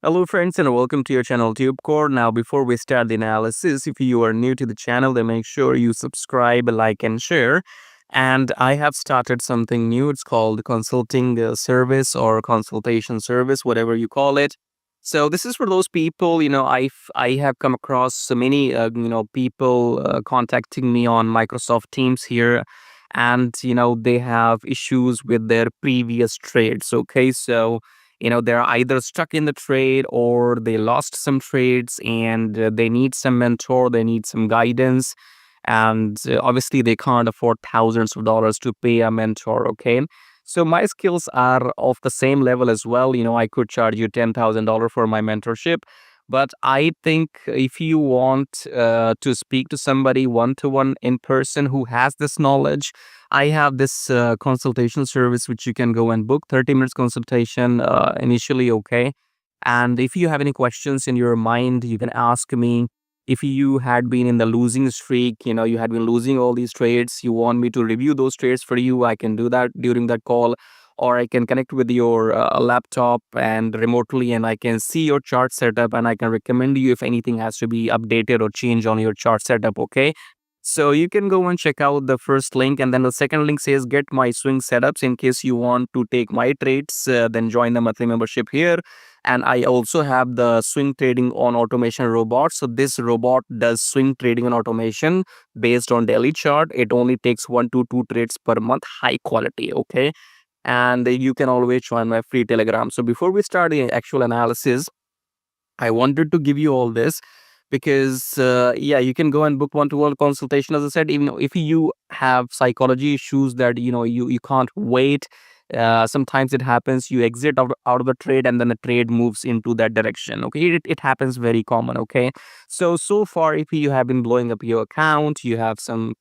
Hello friends and welcome to your channel TubeCore. Now before we start the analysis, if you are new to the channel, then make sure you subscribe, like and share. And I have started something new. It's called consulting service or consultation service, whatever you call it. So this is for those people, I have come across so many, people contacting me on Microsoft Teams here. And, they have issues with their previous trades. Okay, so they're either stuck in the trade or they lost some trades and they need some mentor, they need some guidance, and obviously they can't afford thousands of dollars to pay a mentor. Okay, so my skills are of the same level as well. I could charge you $10,000 for my mentorship, but I think if you want to speak to somebody one to one in person who has this knowledge, I have this consultation service which you can go and book 30 minutes consultation initially. Okay. And if you have any questions in your mind, you can ask me. If you had been in the losing streak, you had been losing all these trades, you want me to review those trades for you, I can do that during that call. Or I can connect with your laptop and remotely, and I can see your chart setup, and I can recommend you if anything has to be updated or changed on your chart setup. Okay, so you can go and check out the first link, and then the second link says get my swing setups. In case you want to take my trades, then join the monthly membership here. And I also have the swing trading on automation robot. So this robot does swing trading on automation based on daily chart. It only takes 1 to 2 trades per month, high quality. Okay, and you can always join my free Telegram. So before we start the actual analysis, I wanted to give you all this because yeah, you can go and book one-to-one consultation. As I said, even if you have psychology issues that you can't wait, sometimes it happens you exit out of the trade and then the trade moves into that direction. Okay, it happens very common. Okay, so far if you have been blowing up your account, you have some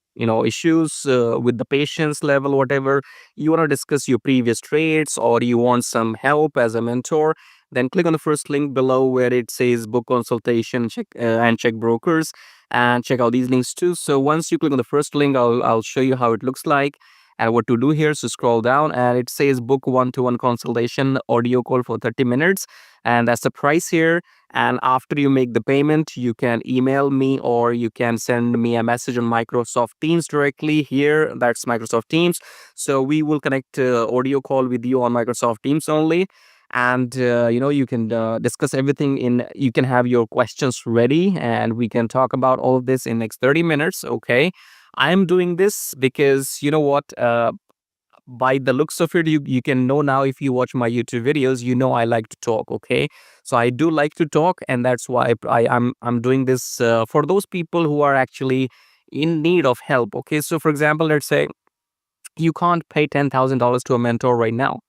issues with the patience level, whatever, you want to discuss your previous trades or you want some help as a mentor, then click on the first link below where it says book consultation, check and check brokers, and check out these links too. So once you click on the first link, I'll show you how it looks like and what to do here. So scroll down and it says book one-to-one consultation audio call for 30 minutes, and that's the price here. And after you make the payment, you can email me or you can send me a message on Microsoft Teams directly here. That's Microsoft Teams. So we will connect audio call with you on Microsoft Teams only. And you can discuss everything in, you can have your questions ready and we can talk about all of this in next 30 minutes. Okay, I'm doing this because you know what, by the looks of it, you can know now. If you watch my YouTube videos, I like to talk. Okay, so I do like to talk, and that's why I'm doing this for those people who are actually in need of help. Okay, so for example, let's say you can't pay $10,000 to a mentor right now.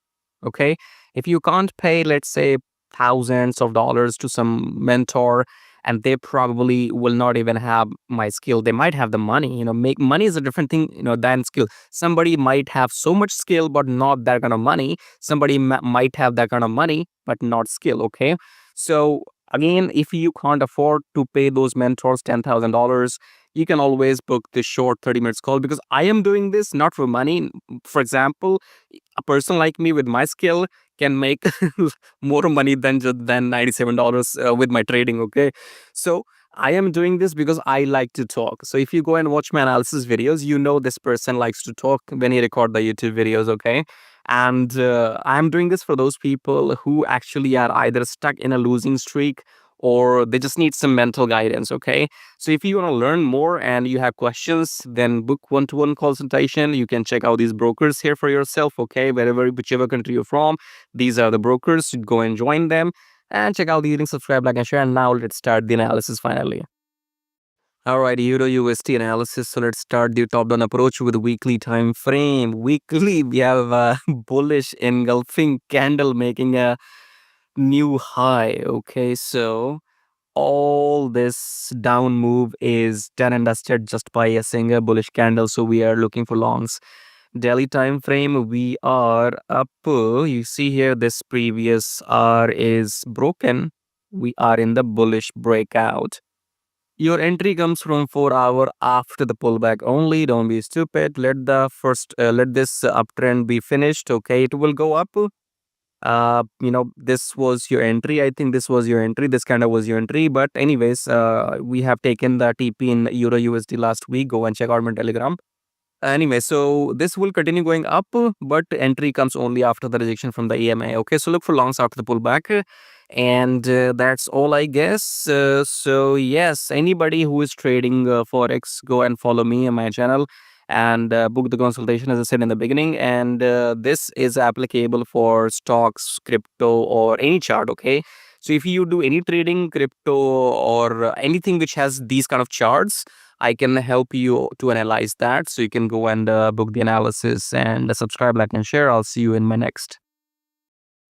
Okay, if you can't pay, let's say, thousands of dollars to some mentor, and they probably will not even have my skill. They might have the money. Make money is a different thing, than skill. Somebody might have so much skill but not that kind of money. Somebody might have that kind of money but not skill. Okay, so again, if you can't afford to pay those mentors $10,000, you can always book the short 30 minutes call, because I am doing this not for money. For example, a person like me with my skill can make more money than $97 with my trading. Okay, so I am doing this because I like to talk. So if you go and watch my analysis videos, this person likes to talk when he record the YouTube videos. Okay, and I'm doing this for those people who actually are either stuck in a losing streak or they just need some mental guidance. Okay, so if you want to learn more and you have questions, then book one-to-one consultation. You can check out these brokers here for yourself. Okay, whichever country you're from, these are the brokers. Go and join them and check out the link, subscribe, like and share. And now let's start the analysis finally. All right, Euro USD analysis. So let's start the top-down approach with weekly time frame. Weekly, we have a bullish engulfing candle making a new high. Okay, so all this down move is done and dusted just by a single bullish candle. So we are looking for longs. Daily time frame, we are up. You see here, this previous R is broken. We are in the bullish breakout. Your entry comes from 4 hour after the pullback only. Don't be stupid. Let this uptrend be finished. Okay, it will go up. this was your entry. I think this was your entry. This kind of was your entry. But anyways, we have taken the TP in Euro USD last week. Go and check out my Telegram. Anyway, so this will continue going up, but entry comes only after the rejection from the EMA. Okay, so look for longs after the pullback. And that's all, I guess. So yes, anybody who is trading Forex, go and follow me on my channel and book the consultation, as I said in the beginning. And this is applicable for stocks, crypto, or any chart. Okay, so if you do any trading, crypto, or anything which has these kind of charts, I can help you to analyze that. So you can go and book the analysis and subscribe, like, and share. I'll see you in my next.